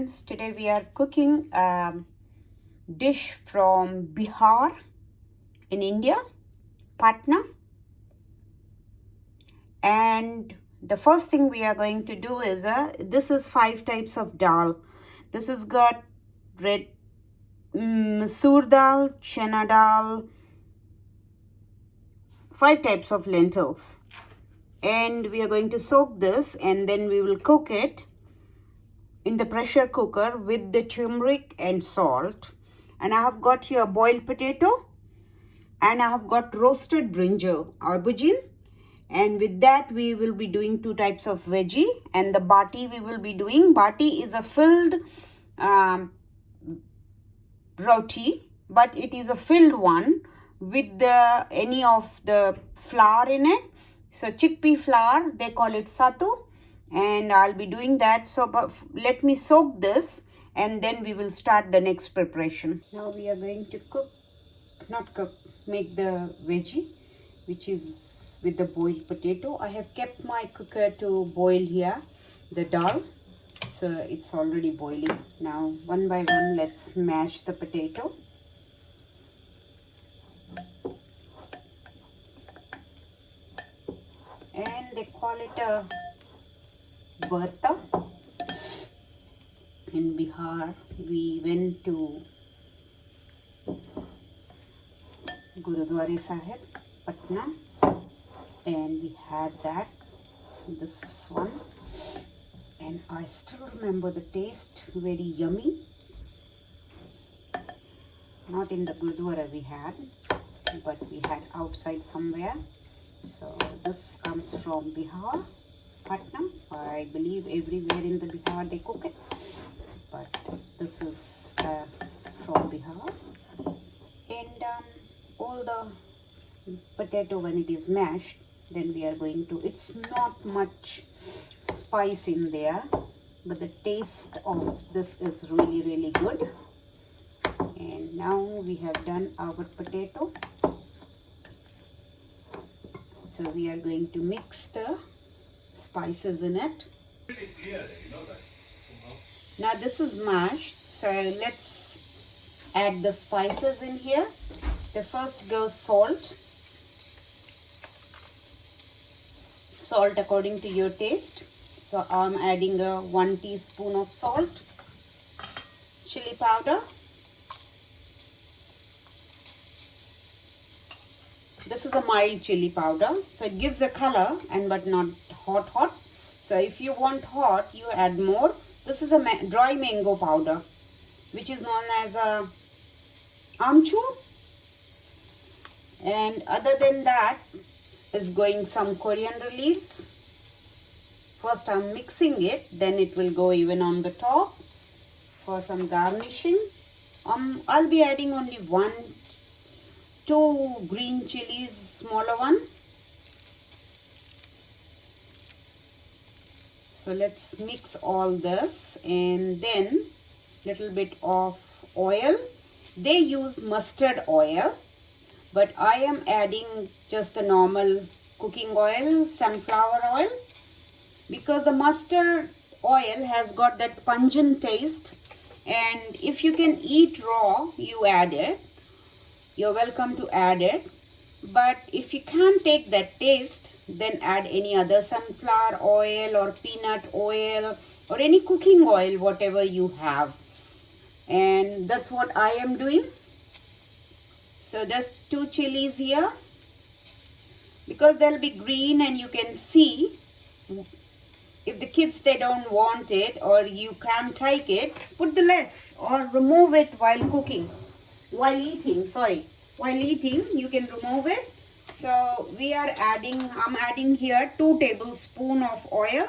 Today we are cooking a dish from Bihar in India, Patna. And the first thing we are going to do is, this is 5 types of dal. This has got red Masoor dal, chana dal, 5 types of lentils. And we are going to soak this and then we will cook it in the pressure cooker with the turmeric and salt. And I have got here boiled potato and I have got roasted brinjal, aubergine. And with that we will be doing 2 types of veggie, and the batti we will be doing. Batti is a filled roti, but it is a filled one with any of the flour in it. So chickpea flour, they call it sattu, and I'll be doing that. So let me soak this and then we will start the next preparation. Now we are going to make the veggie, which is with the boiled potato. I have kept my cooker to boil here the dal, so it's already boiling. Now one by one let's mash the potato. And they call it a Bharta. In Bihar, we went to Gurudwara Sahib, Patna, and we had this one, and I still remember the taste, very yummy. Not in the Gurudwara we had, but we had outside somewhere. So this comes from Bihar, Patna. I believe everywhere in the Bihar they cook it, but this is from Bihar. And all the potato, when it is mashed, then we are going to, it's not much spice in there, but the taste of this is really good. And now we have done our potato, so we are going to mix the spices in it. Now this is mashed, so let's add the spices in here. The first goes salt according to your taste. So I'm adding 1 teaspoon of salt, chili powder. This is a mild chili powder, so it gives a color but not hot. So if you want hot, you add more. This is a dry mango powder, which is known as a amchur. And other than that is going some coriander leaves. First I'm mixing it, then it will go even on the top for some garnishing. I'll be adding only 2 green chilies, smaller one. So let's mix all this, and then little bit of oil. They use mustard oil, but I am adding just the normal cooking oil, sunflower oil, because the mustard oil has got that pungent taste, and if you can eat raw, you add it. You're welcome to add it, but if you can't take that taste, then add any other sunflower oil or peanut oil or any cooking oil, whatever you have. And that's what I am doing. So there's 2 chilies here, because they'll be green and you can see. If the kids, they don't want it or you can't take it, put the less or remove it while cooking. While eating, you can remove it. So we are adding, I'm adding here 2 tablespoons of oil.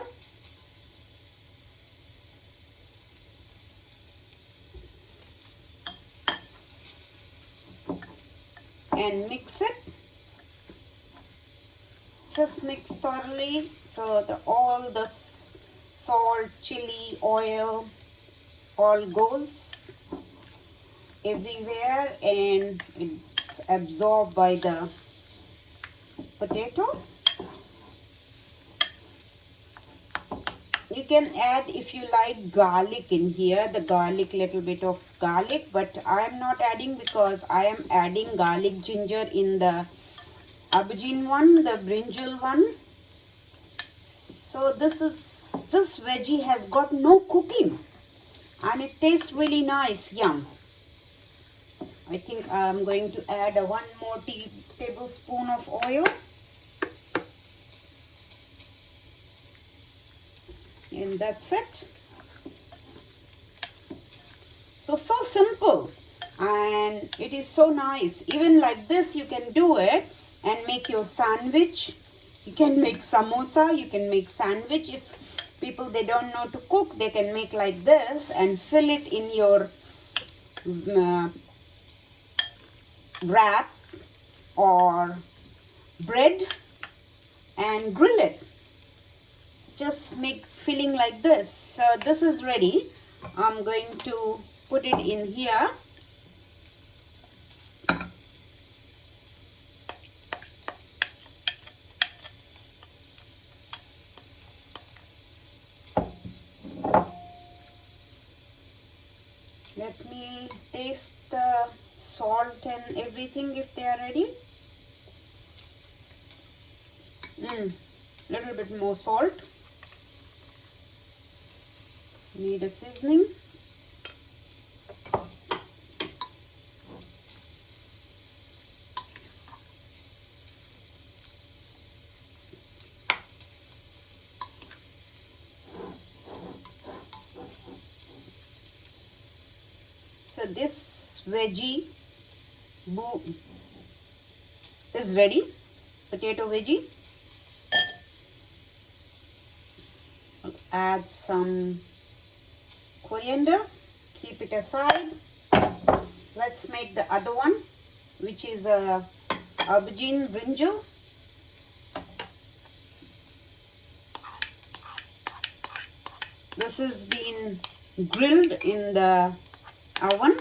And mix it. Just mix thoroughly, so all the salt, chili, oil all goes everywhere and it's absorbed by the potato. You can add, if you like, garlic in here, the garlic, little bit of garlic, but I am not adding because I am adding garlic ginger in the aubergine one, the brinjal one. So this veggie has got no cooking and it tastes really nice. Yum. I think I'm going to add one more tablespoon of oil. And that's it. So simple, and it is so nice. Even like this you can do it and make your sandwich. You can make samosa, you can make sandwich. If people, they don't know to cook, they can make like this and fill it in your wrap or bread and grill it. Just make filling like this. So this is ready. I'm going to put it in here. Let me taste the salt and everything if they are ready. Little bit more salt. Need a seasoning. So this veggie is ready, potato veggie. I'll add some coriander, keep it aside. Let's make the other one, which is a aubergine brinjal. This has been grilled in the oven.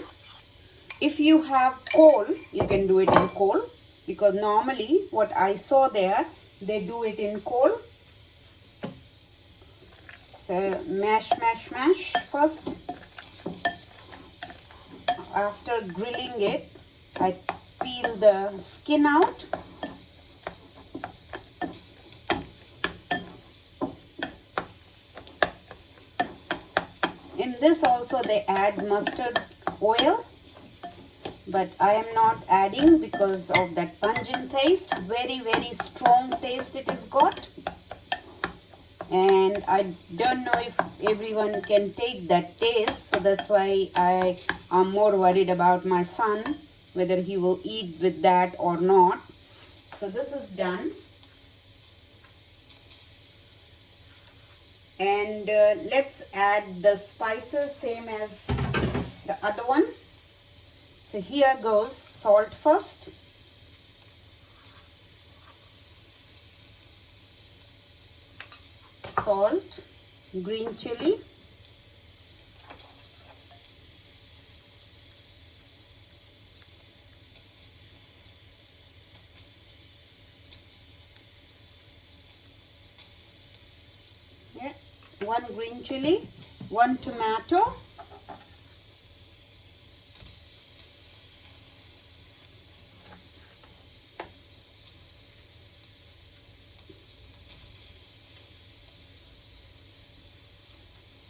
If you have coal, you can do it in coal, because normally what I saw there, they do it in coal. So mash first. After grilling it, I peel the skin out. In this also they add mustard oil, but I am not adding because of that pungent taste. Very strong taste it has got. And I don't know if everyone can take that taste, so that's why I am more worried about my son, whether he will eat with that or not. So this is done. And let's add the spices same as the other one. So here goes salt first. Salt, green chilli, one green chilli, one tomato,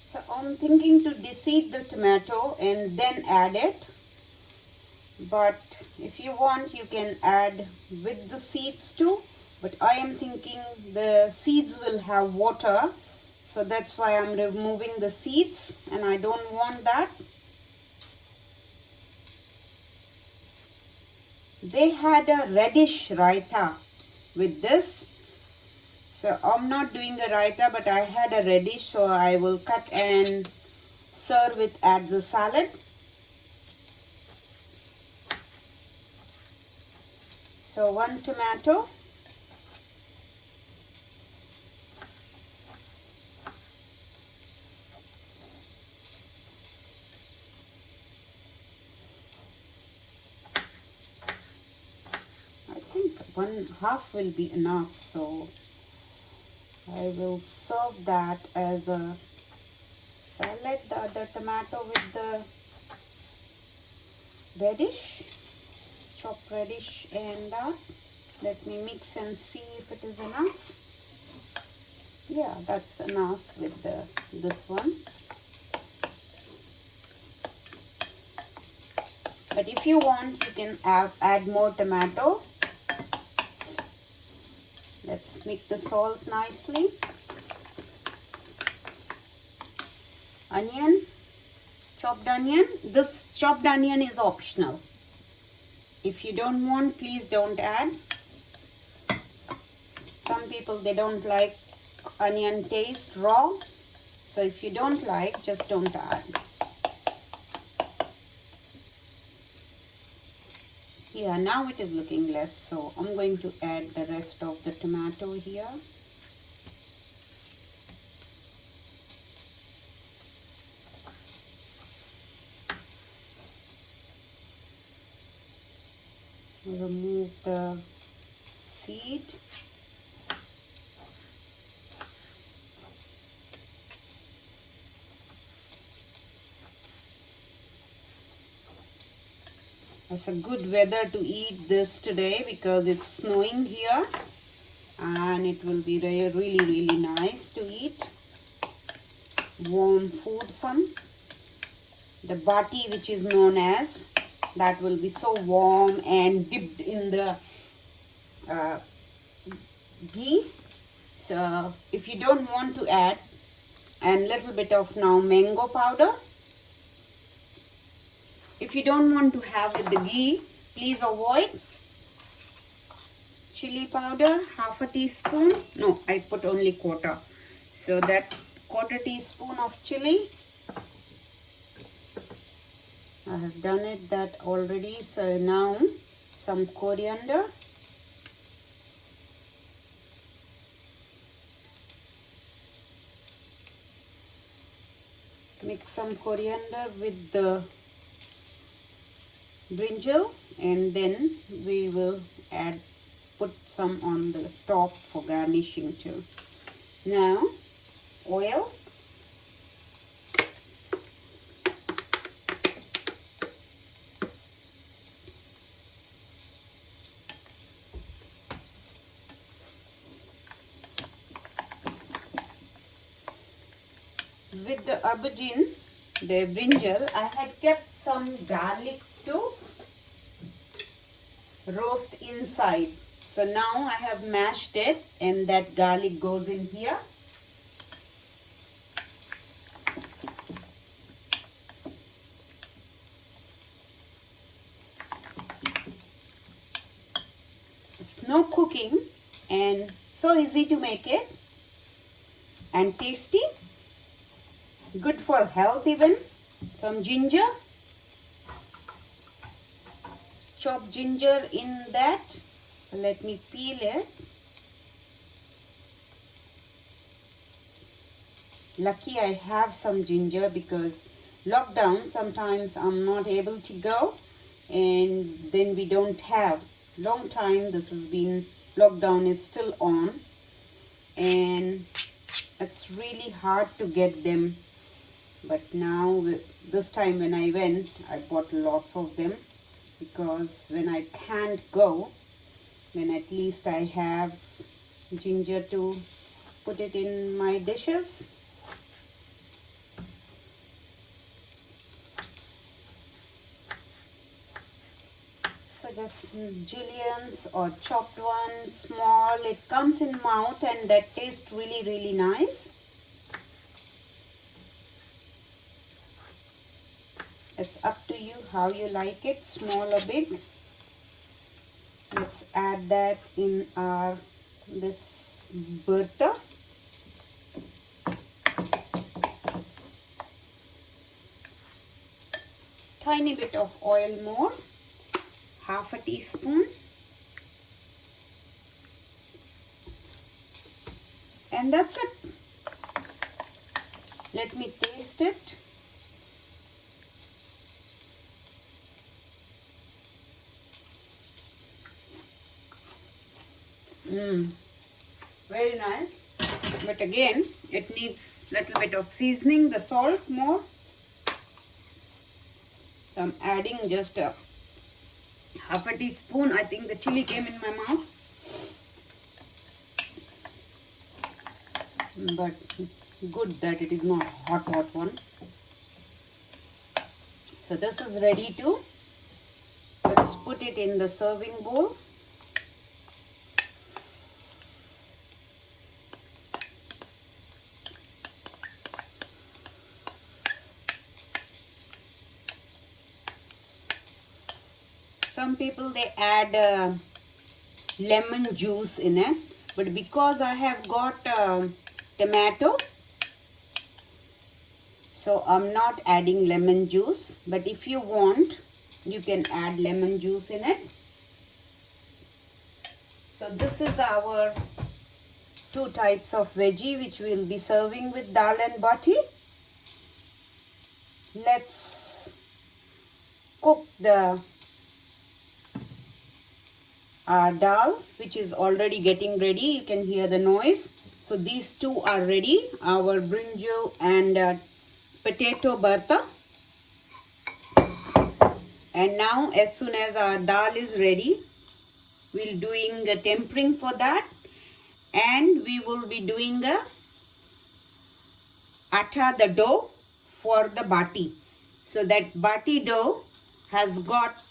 so I'm thinking to deseed the tomato and then add it, but if you want you can add with the seeds too, but I am thinking the seeds will have water. So that's why I'm removing the seeds, and I don't want that. They had a reddish raita with this. So I'm not doing a raita, but I had a reddish, so I will cut and serve it as the salad. So one tomato. One half will be enough, so I will serve that as a salad, the other tomato with the radish, chopped radish, and that. Let me mix and see if it is enough. Yeah, that's enough with this one. But if you want, you can add more tomato. Let's mix the salt nicely. Onion, chopped onion. This chopped onion is optional. If you don't want, please don't add. Some people, they don't like onion taste raw. So if you don't like, just don't add. Yeah, now it is looking less, so I'm going to add the rest of the tomato here. Remove the seed. It's a good weather to eat this today because it's snowing here, and it will be really nice to eat. Warm food some. The batti, which is known as, that will be so warm and dipped in the ghee. So if you don't want to add, and little bit of now mango powder. If you don't want to have with the ghee, please avoid. Chilli powder, half a teaspoon. No, I put only quarter. So that quarter teaspoon of chilli. I have done it that already. So now some coriander. Mix some coriander with the brinjal, and then we will put some on the top for garnishing too. Now oil. With the aubergine, the brinjal, I had kept some garlic to roast inside. So now I have mashed it, and that garlic goes in here. It's no cooking and so easy to make it, and tasty. Good for health even. Some ginger. Chopped ginger in that. Let me peel it. Lucky I have some ginger because lockdown, sometimes I'm not able to go, and then we don't have. Long time this has been, lockdown is still on, and it's really hard to get them. But now, this time when I went, I bought lots of them, because when I can't go, then at least I have ginger to put it in my dishes. So just Julian's or chopped one, small, it comes in mouth and that tastes really nice. It's up to you how you like it, small or big. Let's add that in our this Bharta. Tiny bit of oil more, half a teaspoon. And that's it. Let me taste it. Very nice. But again, It needs little bit of seasoning, the salt more. So I'm adding just a half a teaspoon. I think the chili came in my mouth. But good that it is not hot one. So this is ready to, let's put it in the serving bowl. Some people they add lemon juice in it, but because I have got tomato, so I'm not adding lemon juice. But if you want, you can add lemon juice in it. So this is our two types of veggie which we'll be serving with dal and batti. Let's cook the dal, which is already getting ready. You can hear the noise. So these two are ready, our brinjal and potato bharta. And now as soon as our dal is ready, we'll doing a tempering for that, and we will be doing a atta, the dough for the batti. So that batti dough has got,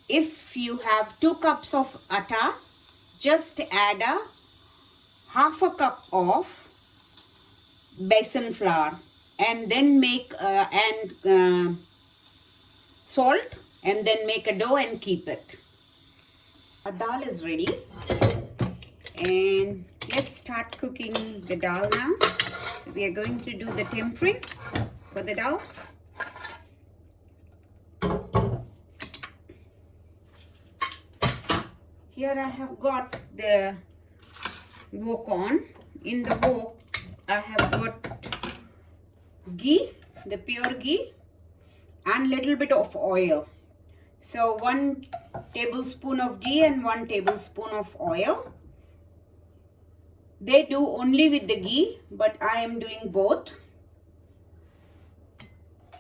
if you have 2 cups of atta, just add a half a cup of besan flour, and then make salt, and then make a dough and keep it. Our dal is ready, and let's start cooking the dal now. So we are going to do the tempering for the dal. Here I have got the wok on. In the wok I have got ghee, the pure ghee, and little bit of oil. So 1 tablespoon of ghee and 1 tablespoon of oil. They do only with the ghee, but I am doing both.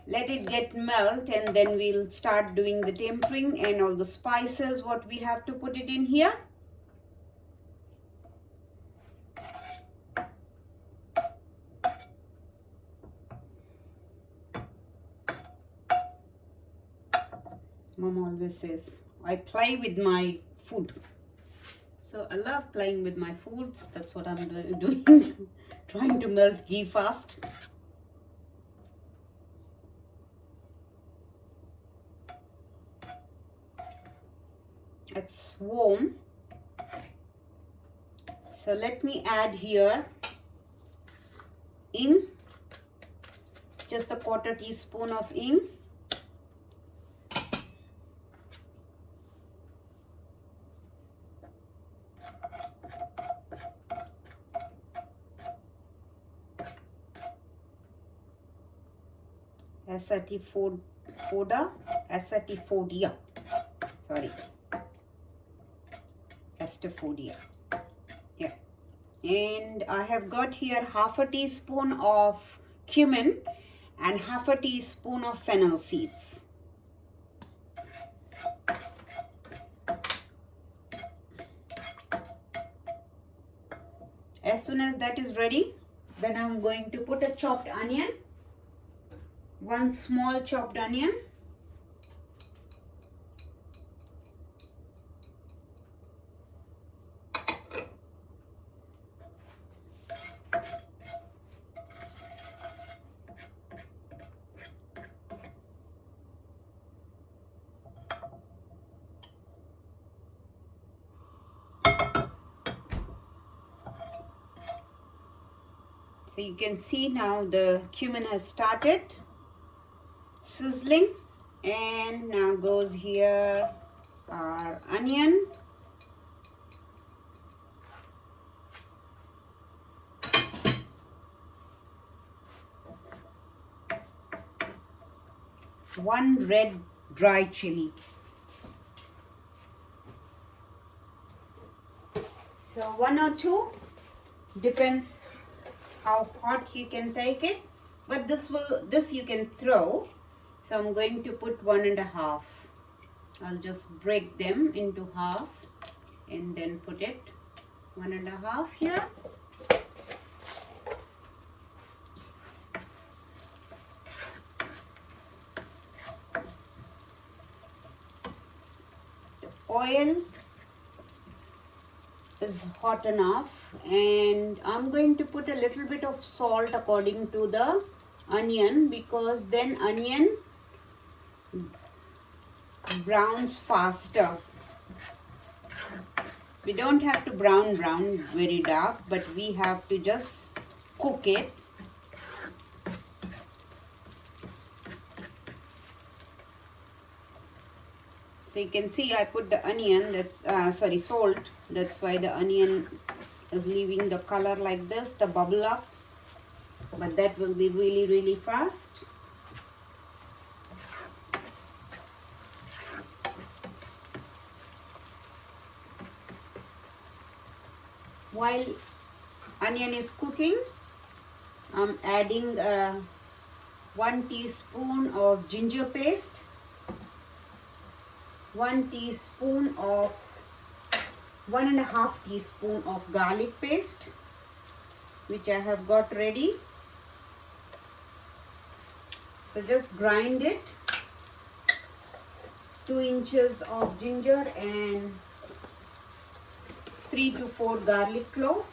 Let it get melt, and then we'll start doing the tempering and all the spices what we have to put it in here. Mom always says I play with my food. So I love playing with my foods. That's what I'm doing. Trying to melt ghee fast. It's warm. So let me add here ing, just a 1/4 teaspoon of ing. Asafoetida, sorry, asafoetida, yeah. And I have got here 1/2 teaspoon of cumin and 1/2 teaspoon of fennel seeds. As soon as that is ready, then I'm going to put a chopped onion, 1 small chopped onion, so you can see now the cumin has started sizzling, and now goes here our onion, one red dry chilli. So 1 or 2, depends how hot you can take it, but this you can throw. So I'm going to put 1.5. I'll just break them into half and then put it 1.5 here. Oil is hot enough, and I'm going to put a little bit of salt according to the onion, because then onion browns faster. We don't have to brown very dark, but we have to just cook it. So you can see I put the onion, that's salt. That's why the onion is leaving the color like this, the bubble up. But that will be really fast. While onion is cooking, I'm adding 1 teaspoon of ginger paste, 1 teaspoon of 1.5 teaspoon of garlic paste, which I have got ready. So just grind it. 2 inches of ginger and 3 to 4 garlic cloves.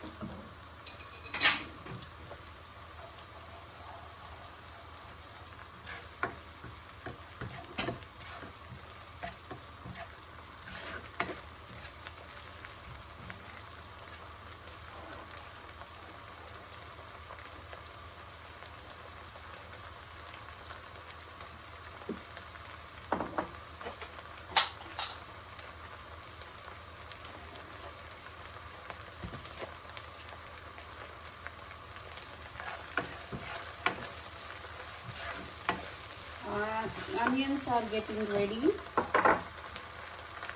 Onions are getting ready.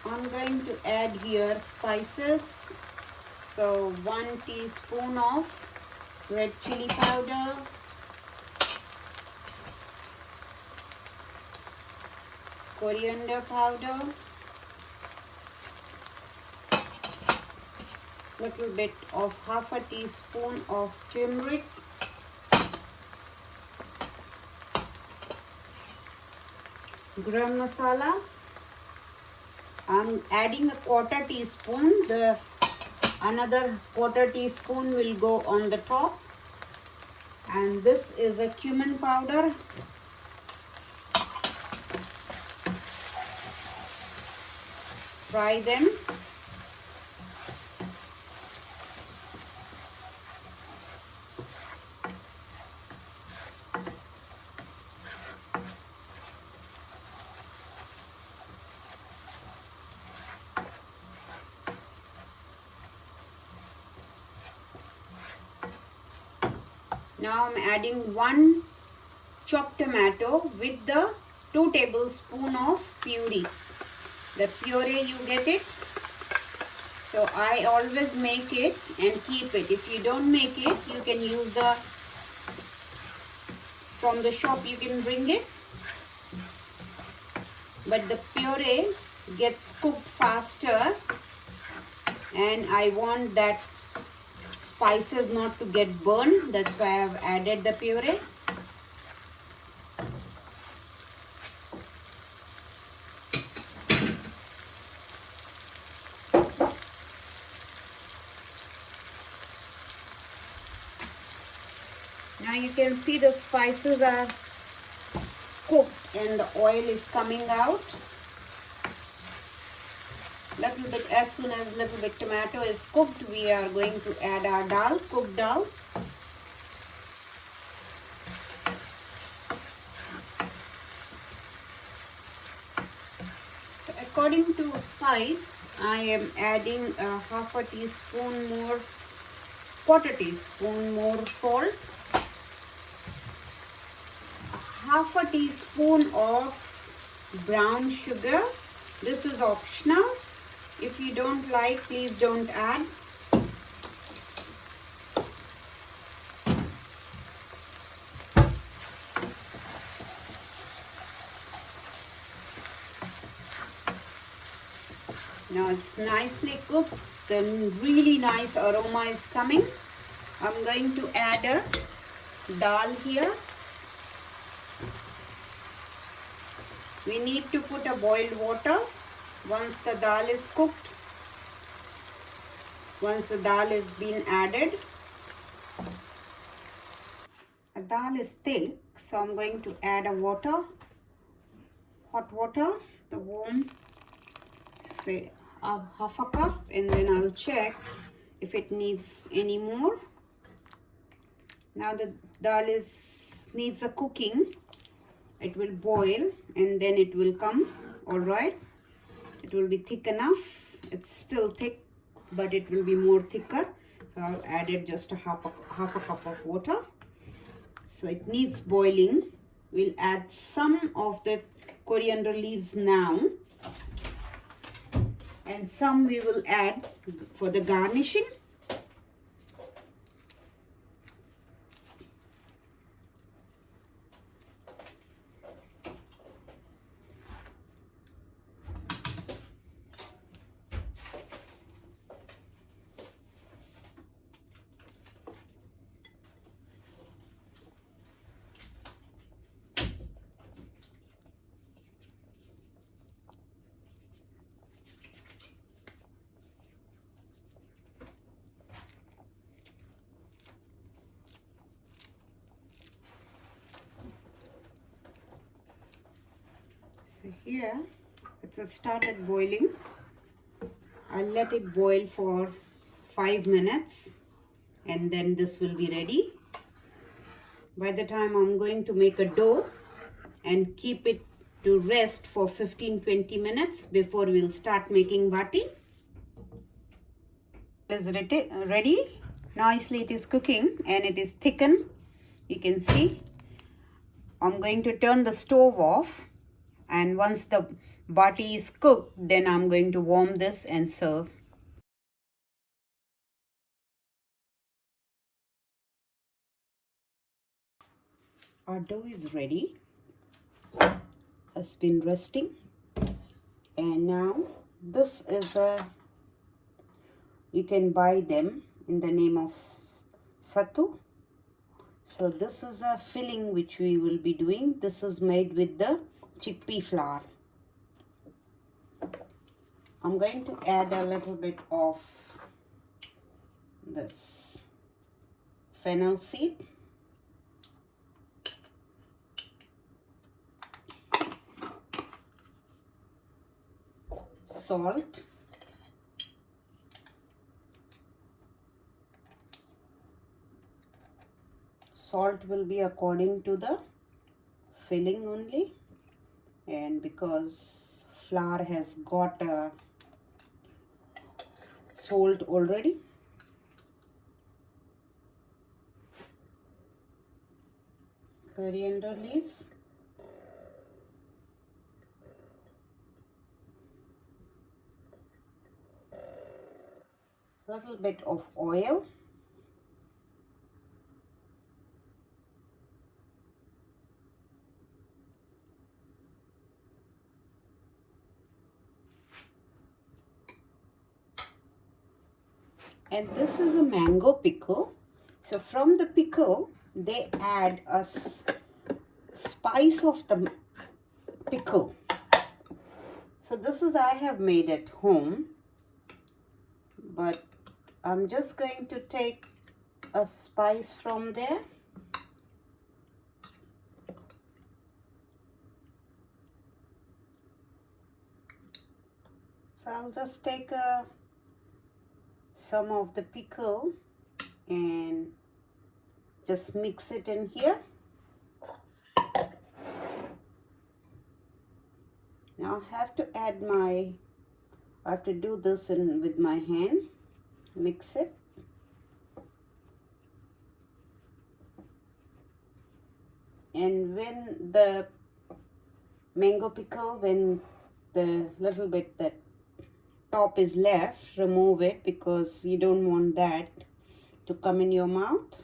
I'm going to add here spices. So 1 teaspoon of red chilli powder, coriander powder, little bit of 1/2 teaspoon of turmeric, garam masala. I'm adding a 1/4 teaspoon. Another 1/4 teaspoon will go on the top. And this is a cumin powder. Fry them. Now I'm adding 1 chopped tomato with the 2 tablespoons of puree. The puree, you get it. So I always make it and keep it. If you don't make it, you can use from the shop, you can bring it. But the puree gets cooked faster, and I want that spices not to get burned. That's why I've added the puree. Now you can see the spices are cooked and the oil is coming out. As soon as little bit tomato is cooked, we are going to add our dal, cooked dal. So according to spice, I am adding 1/2 teaspoon more, 1/4 teaspoon more salt, 1/2 teaspoon of brown sugar. This is optional. If you don't like, please don't add. Now it's nicely cooked. The really nice aroma is coming. I'm going to add a dal here. We need to put a boiled water once the dal is cooked. Once the dal is been added. The dal is thick, so I'm going to add a water, hot water, the warm, say half a cup, and then I'll check if it needs any more. Now the dal needs a cooking. It will boil and then it will come. All right, it will be thick enough. It's still thick, but it will be more thicker. So I've added just a half a cup of water. So it needs boiling. We'll add some of the coriander leaves now, and some we will add for the garnishing. So here it's started boiling. I'll let it boil for 5 minutes and then this will be ready. By the time I'm going to make a dough and keep it to rest for 15-20 minutes before we'll start making batti. It is ready. Nicely it is cooking and it is thickened. You can see. I'm going to turn the stove off, and once the batti is cooked, then I'm going to warm this and serve. Our dough is ready. Has been resting, and now this is you can buy them in the name of sattu. So this is a filling which we will be doing. This is made with the chickpea flour. I'm going to add a little bit of this fennel seed, salt, salt will be according to the filling only, and because flour has got salt already. Coriander leaves, little bit of oil, and this is a mango pickle. So from the pickle they add a spice of the pickle. So this is I have made at home, but I'm just going to take a spice from there. So I'll just take some of the pickle and just mix it in here. Now I have to I have to do this with my hand, mix it. And when the mango pickle, when the little bit that top is left, remove it, because you don't want that to come in your mouth.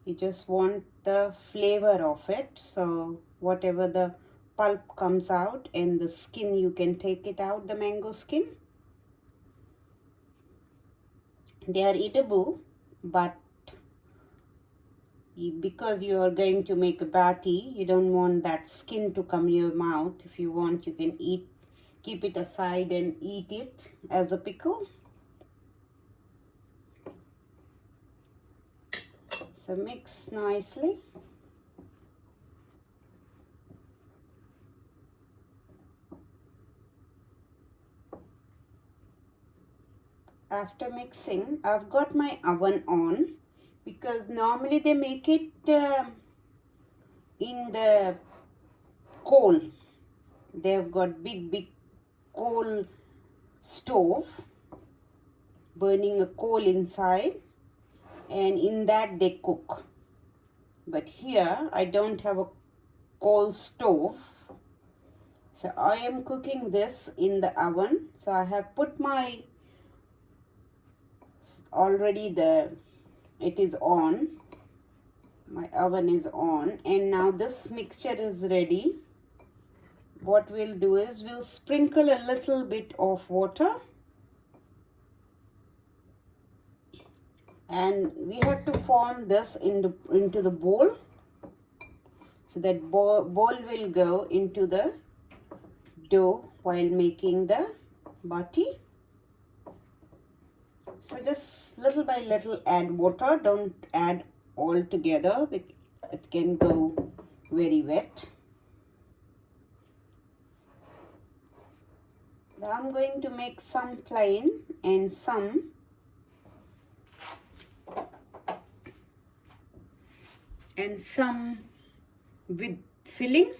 You just want the flavor of it. So whatever the pulp comes out and the skin, you can take it out, the mango skin. They are eatable, but because you are going to make a batti, you don't want that skin to come in your mouth. If you want, you can keep it aside and eat it as a pickle. So mix nicely. After mixing, I've got my oven on, because normally they make it in the coal. They've got big coal stove, burning a coal inside, and in that they cook. But here I don't have a coal stove, so I am cooking this in the oven. So I have put my it is on, my oven is on, and now this mixture is ready. What we'll do is we'll sprinkle a little bit of water, and we have to form this into the bowl. So that bowl will go into the dough while making the batti. So just little by little add water. Don't add all together, it can go very wet. Now I'm going to make some plain and some with filling.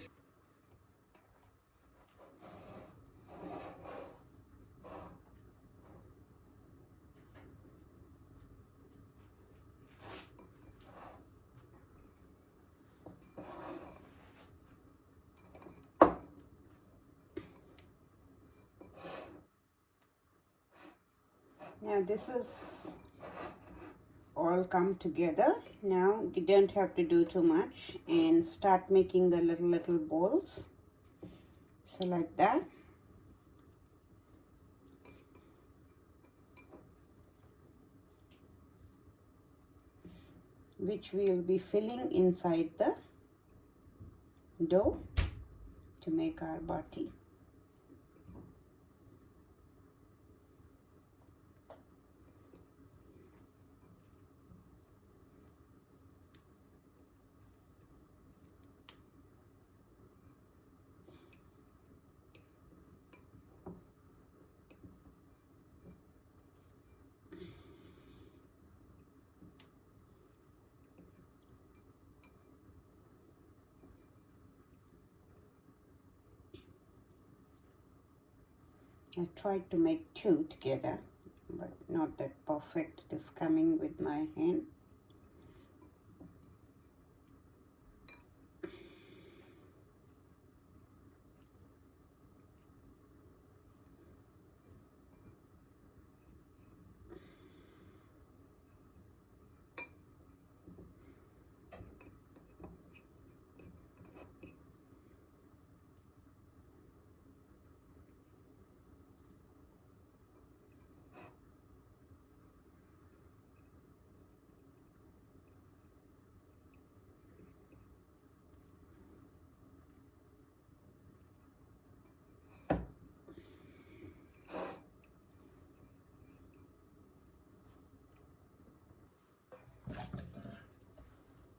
Now this is all come together. Now you don't have to do too much, and start making the little balls. So like that. Which we'll be filling inside the dough to make our batti. I tried to make two together, but not that perfect. It is coming with my hand.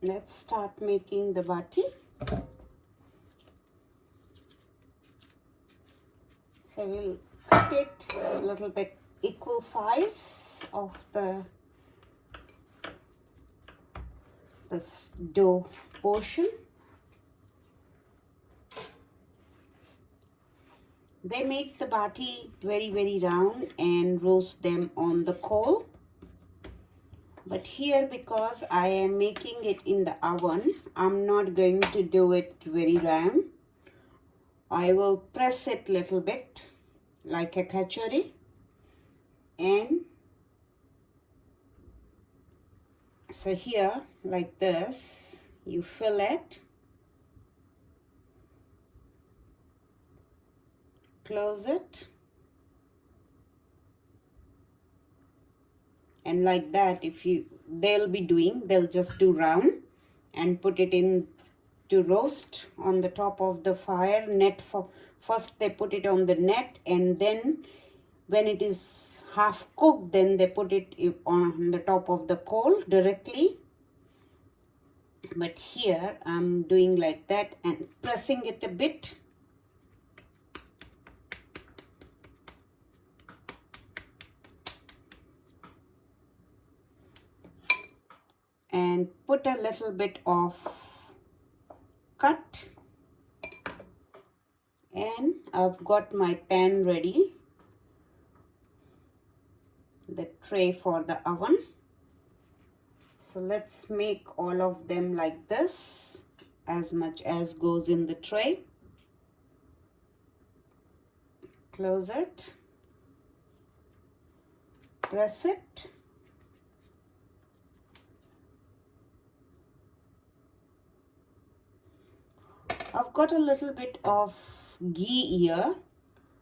Let's start making the batti. So we'll cut it a little bit equal size of this dough portion. They make the batti very round and roast them on the coal. But here, because I am making it in the oven, I'm not going to do it very round. I will press it little bit like a kachori, and so here like this you fill it, close it, and like that, if you they'll just do round and put it in to roast on the top of the fire net. First they put it on the net, and then when it is half cooked, then they put it on the top of the coal directly. But here I'm doing like that and pressing it a bit. And put a little bit of cut, and I've got my pan ready, the tray for the oven. So let's make all of them like this, as much as goes in the tray. Close it, press it, I've got a little bit of ghee here,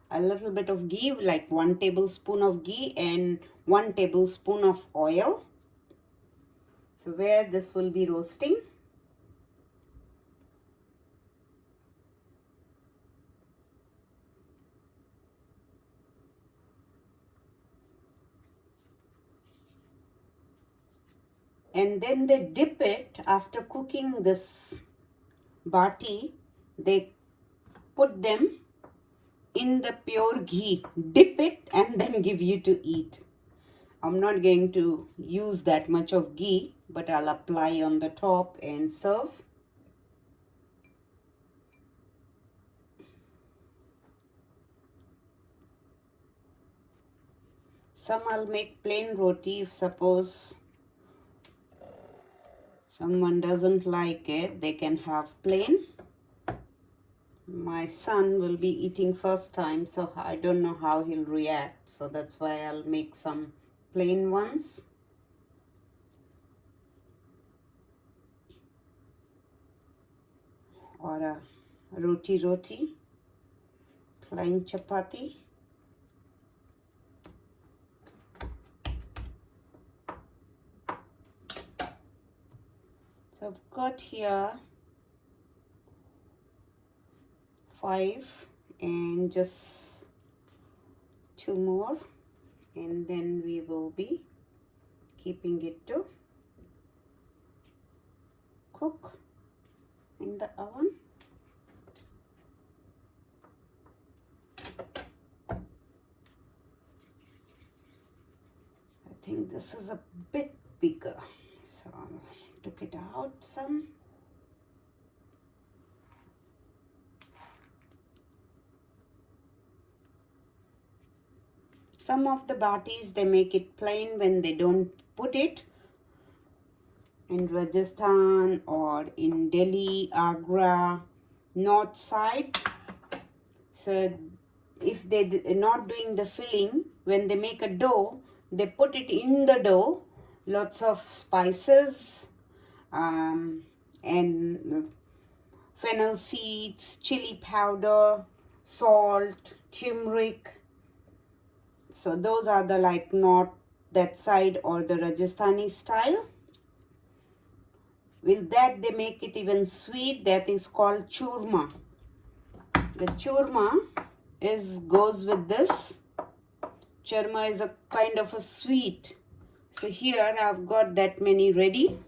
a little bit of ghee, like 1 tablespoon of ghee and 1 tablespoon of oil. So where this will be roasting. And then they dip it after cooking this batti. They put them in the pure ghee, dip it, and then give you to eat. I'm not going to use that much of ghee, but I'll apply on the top and serve. Some I'll make plain roti if suppose someone doesn't like it, they can have plain. My son will be eating first time, so I don't know how he'll react. So that's why I'll make some plain ones. Or a roti, plain chapati. So I've got here 5 and just 2 more, and then we will be keeping it to cook in the oven. I think this is a bit bigger, so I'll took it out some. Some of the battis, they make it plain when they don't put it. In Rajasthan or in Delhi, Agra, north side. So if they're not doing the filling, when they make a dough, they put it in the dough, lots of spices and fennel seeds, chili powder, salt, turmeric. So those are the like north, that side, or the Rajasthani style. With that they make it even sweet. That is called churma. The churma goes with this. Churma is a kind of a sweet. So here I've got that many ready.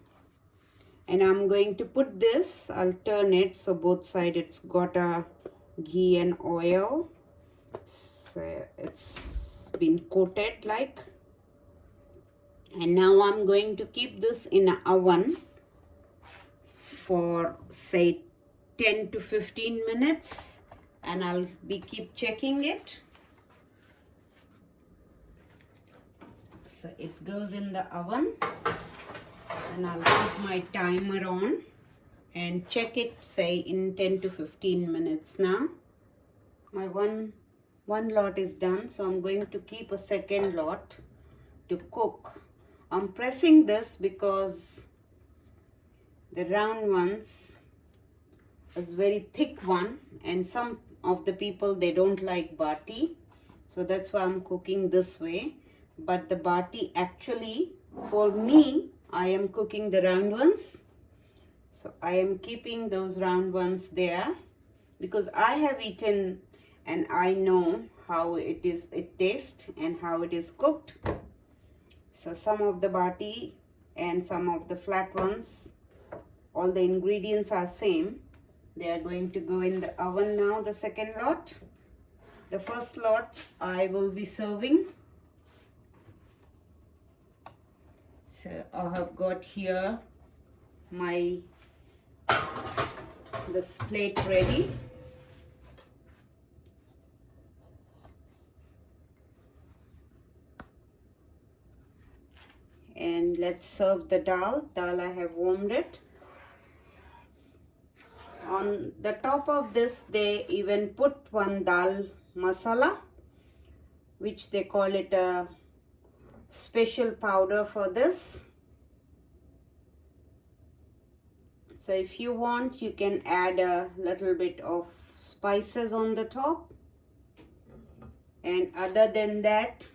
And I'm going to put this, I'll turn it so both sides it's got a ghee and oil. So it's been coated like. And now I'm going to keep this in an oven for say 10 to 15 minutes, and I'll keep checking it. So it goes in the oven, and I'll put my timer on and check it say in 10 to 15 minutes now. My one lot is done, so I'm going to keep a second lot to cook. I'm pressing this because the round ones is very thick one, and some of the people, they don't like bati, so that's why I'm cooking this way. But the bati, actually for me, I am cooking the round ones. So I am keeping those round ones there because I have eaten and I know how it tastes and how it is cooked. So some of the bati and some of the flat ones, all the ingredients are same. They are going to go in the oven now, the second lot. The first lot I will be serving. So I have got here this plate ready. And let's serve the dal. Dal, I have warmed it. On the top of this, they even put one dal masala, which they call it a special powder for this. So if you want, you can add a little bit of spices on the top. And other than that,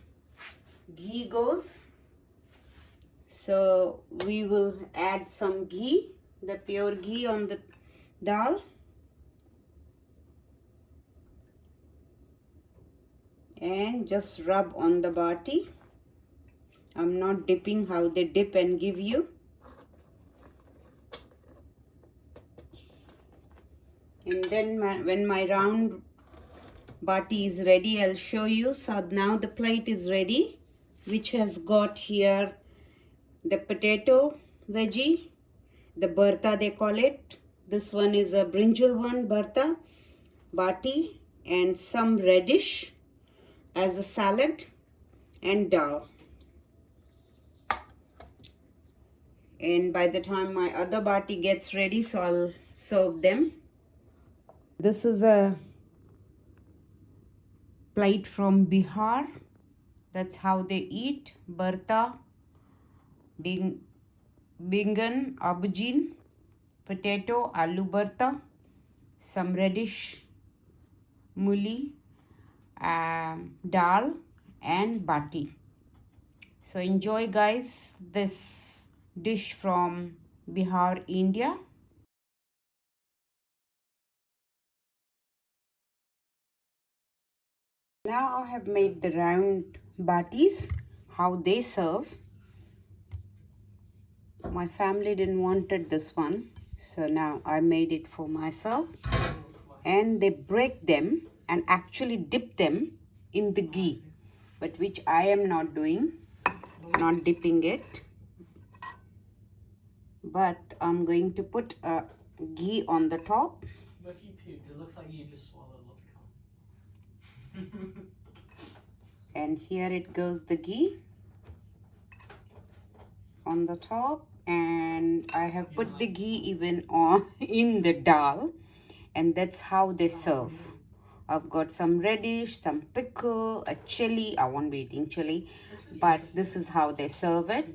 ghee goes. So we will add some ghee, the pure ghee on the dal. And just rub on the bati. I'm not dipping how they dip and give you. And then when my round bati is ready, I'll show you. So now the plate is ready, which has got here the potato veggie, the Bharta they call it. This one is a brinjal one, Bharta, bati, and some radish as a salad, and dal. And by the time my other bati gets ready, so I'll serve them. This is a plate from Bihar. That's how they eat. Bharta, bingan, aubergine, potato, aloo bharta, some radish, muli, dal, and bati. So enjoy, guys, this dish from Bihar, India. Now I have made the round batis, how they serve. My family didn't wanted this one, so now I made it for myself. And they break them and actually dip them in the ghee, but which I am not doing, not dipping it. But I'm going to put a ghee on the top. But if you puked, it looks like you just swallowed lots of cum. And here it goes, the ghee on the top. And I have put the ghee even on in the dal. And that's how they serve. I've got some radish, some pickle, a chili. I won't be eating chili, but this is how they serve it.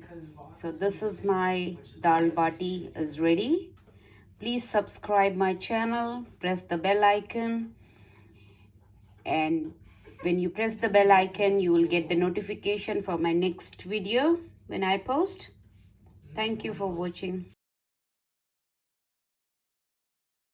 So this is my dal bati is ready. Please subscribe my channel, press the bell icon, and when you press the bell icon, you will get the notification for my next video when I post. Thank you for watching.